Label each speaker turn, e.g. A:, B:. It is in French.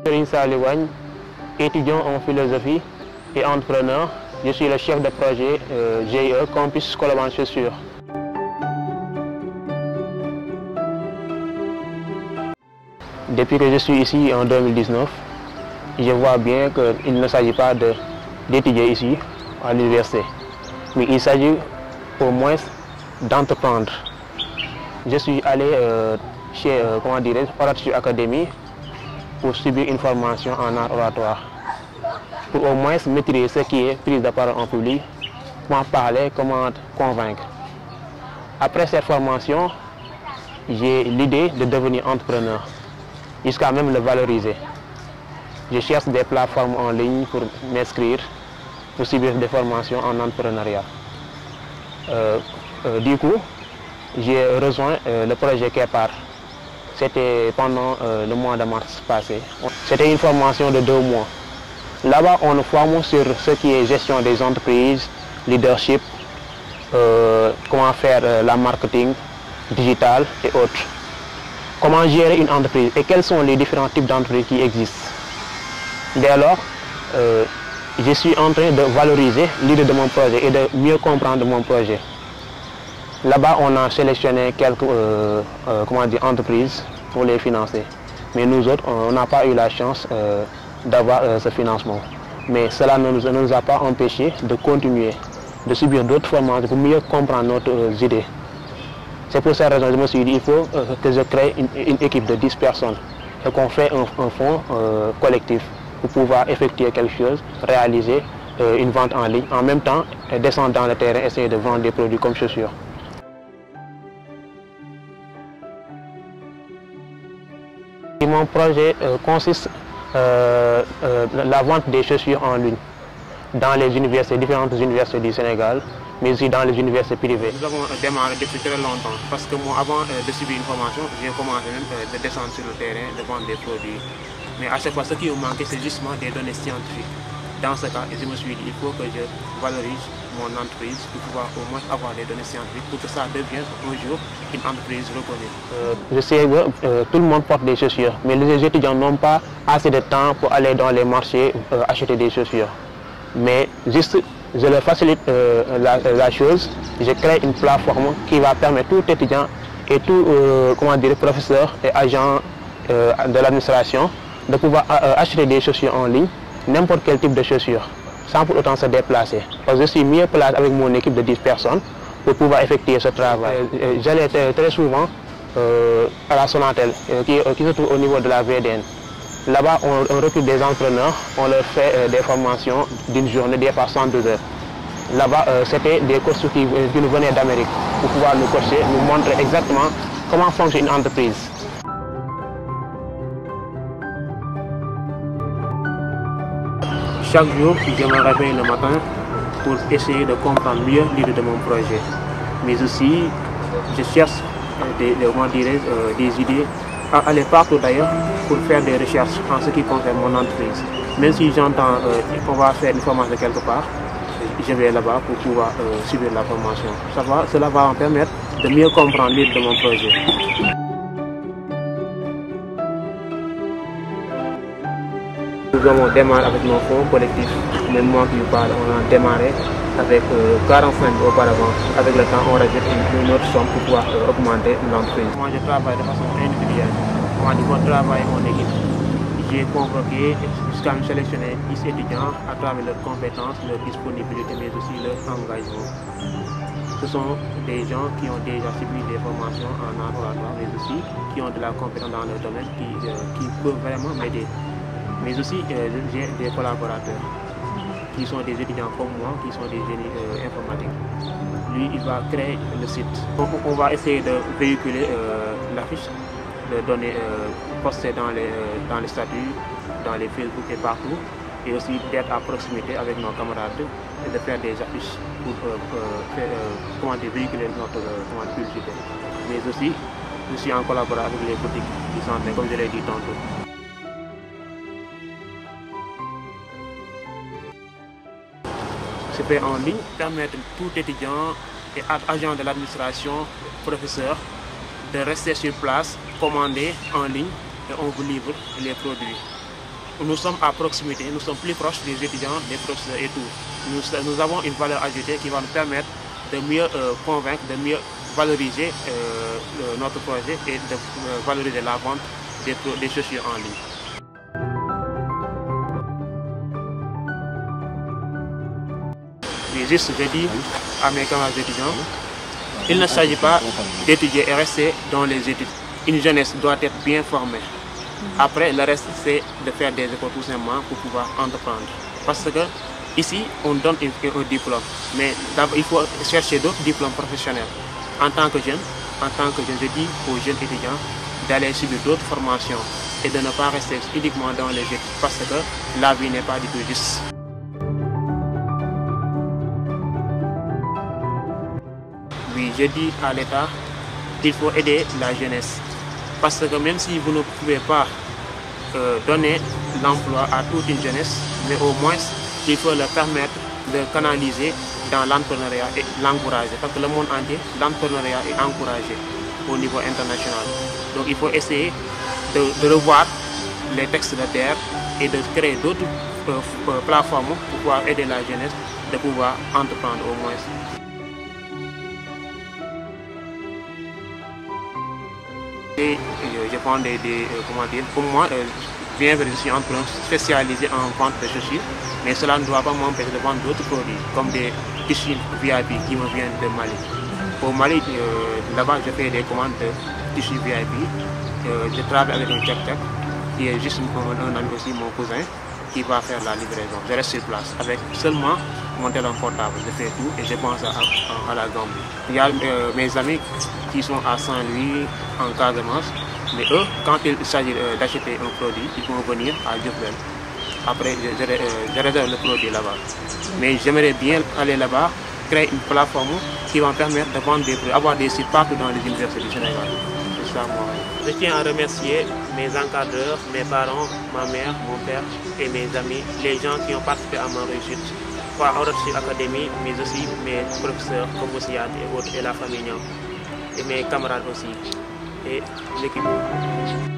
A: Serigne Saliou Wagne, étudiant en philosophie et entrepreneur. Je suis le chef de projet GIE Campus Colobane Chaussures. Depuis que je suis ici en 2019, je vois bien qu'il ne s'agit pas d'étudier ici à l'université, mais il s'agit au moins d'entreprendre. Je suis allé chez Orature Academy pour subir une formation en art oratoire, pour au moins maîtriser ce qui est prise de parole en public, comment parler, comment convaincre. Après cette formation, j'ai l'idée de devenir entrepreneur, jusqu'à même le valoriser. Je cherche des plateformes en ligne pour m'inscrire, pour subir des formations en entrepreneuriat. Du coup, j'ai rejoint le projet Kepar. C'était pendant le mois de mars passé. C'était une formation de 2 mois. Là-bas, on nous forme sur ce qui est gestion des entreprises, leadership, comment faire la marketing digital et autres. Comment gérer une entreprise et quels sont les différents types d'entreprises qui existent. Dès lors, je suis en train de valoriser l'idée de mon projet et de mieux comprendre mon projet. Là-bas, on a sélectionné quelques entreprises pour les financer. Mais nous autres, on n'a pas eu la chance d'avoir ce financement. Mais cela ne nous a pas empêché de continuer, de subir d'autres formations pour mieux comprendre nos idées. C'est pour cette raison que je me suis dit qu'il faut que je crée une équipe de 10 personnes et qu'on fait un fonds collectif pour pouvoir effectuer quelque chose, réaliser une vente en ligne, en même temps descendre dans le terrain, essayer de vendre des produits comme chaussures. Mon projet consiste la vente des chaussures en ligne dans les universités, différentes universités du Sénégal, mais aussi dans les universités privées. Nous avons démarré depuis très longtemps parce que moi, avant de subir une formation, j'ai commencé même de descendre sur le terrain, de vendre des produits. Mais à chaque fois, ce qui me manquait, c'est justement des données scientifiques. Dans ce cas, je me suis dit qu'il faut que je valorise mon entreprise pour pouvoir au moins avoir des données scientifiques pour que ça devienne un jour une entreprise reconnue. Je sais que tout le monde porte des chaussures, mais les étudiants n'ont pas assez de temps pour aller dans les marchés acheter des chaussures. Mais juste, je leur facilite la chose, je crée une plateforme qui va permettre tout étudiant et tout professeur et agent de l'administration de pouvoir acheter des chaussures en ligne, n'importe quel type de chaussures, sans pour autant se déplacer. Parce que je suis mieux placé avec mon équipe de 10 personnes pour pouvoir effectuer ce travail. J'allais très souvent à la Sonatel, qui se trouve au niveau de la VDN. Là-bas, on recrute des entrepreneurs, on leur fait des formations d'une journée, des fois 102 heures. Là-bas, c'était des coachs qui nous venaient d'Amérique pour pouvoir nous coacher, nous montrer exactement comment fonctionne une entreprise. Chaque jour, je me réveille le matin pour essayer de comprendre mieux l'idée de mon projet. Mais aussi, je cherche des idées à aller partout d'ailleurs pour faire des recherches en ce qui concerne mon entreprise. Même si j'entends qu'on va faire une formation quelque part, je vais là-bas pour pouvoir suivre la formation. Cela va me permettre de mieux comprendre l'idée de mon projet. Nous avons démarré avec nos fonds collectifs, même moi qui vous parle, on a démarré avec 45 auparavant. Avec le temps, on rajoute une autre somme pour pouvoir augmenter l'entreprise. Moi, je travaille de façon individuelle. Moi, je travaille en équipe. J'ai convoqué jusqu'à me sélectionner 10 étudiants à travers leurs compétences, leur disponibilité, mais aussi leur engagement. Ce sont des gens qui ont déjà subi des formations en art oratoire, mais aussi qui ont de la compétence dans leur domaine, qui peuvent vraiment m'aider. Mais aussi, j'ai des collaborateurs qui sont des étudiants comme moi, qui sont des génies informatiques. Lui, il va créer le site. Donc, on va essayer de véhiculer l'affiche, de donner poster dans les statuts, dans les Facebook et partout, et aussi d'être à proximité avec nos camarades et de faire des affiches pour véhiculer notre publicité. Mais aussi, je suis en collaboration avec les boutiques qui sont en train, comme je l'ai dit tantôt. Se fait en ligne, permettre tout étudiant et agent de l'administration, professeur, de rester sur place, commander en ligne et on vous livre les produits. nous sommes à proximité, nous sommes plus proches des étudiants, des professeurs et tout. Nous avons une valeur ajoutée qui va nous permettre de mieux convaincre, de mieux valoriser notre projet et de valoriser la vente des chaussures en ligne. Et juste, je dis à mes camarades étudiants, il ne s'agit pas d'étudier et rester dans les études. Une jeunesse doit être bien formée. Après, le reste, c'est de faire des écoles tout simplement pour pouvoir entreprendre. Parce que ici, on donne un diplôme, mais il faut chercher d'autres diplômes professionnels. En tant que jeune, je dis aux jeunes étudiants d'aller subir d'autres formations et de ne pas rester uniquement dans les études parce que la vie n'est pas du tout juste. Oui, je dis à l'État qu'il faut aider la jeunesse. Parce que même si vous ne pouvez pas donner l'emploi à toute une jeunesse, mais au moins il faut leur permettre de canaliser dans l'entrepreneuriat et l'encourager. Parce que le monde entier, l'entrepreneuriat est encouragé au niveau international. Donc il faut essayer de revoir les textes de terre et de créer d'autres plateformes pour pouvoir aider la jeunesse de pouvoir entreprendre au moins. Et je prends comment dire, pour moi, bien vrai, je suis entrepreneur spécialisé en vente de chaussures, mais cela ne doit pas m'empêcher de vendre d'autres produits, comme des tissus VIP qui me viennent de Mali. Au Mali, là-bas, je fais des commandes de tissus VIP. Je travaille avec un tchèque qui est juste un ami aussi, mon cousin, qui va faire la livraison. Je reste sur place avec seulement mon téléphone portable. Je fais tout et je pense à la Gambie. Il y a mes amis qui sont à Saint-Louis, en Casamance, mais eux, quand il s'agit d'acheter un produit, ils vont venir à Dieuppeul. Après, je réserve le produit là-bas. Mais j'aimerais bien aller là-bas, créer une plateforme qui va me permettre de vendre des produits, avoir des sites partout dans les universités du Sénégal. C'est ça, moi. Je tiens à remercier mes encadreurs, mes parents, ma mère, mon père et mes amis, les gens qui ont participé à ma réussite. Pas à Rothschild Academy, mais aussi mes professeurs comme Ossiat et autres, et la famille, et mes camarades aussi, et l'équipe.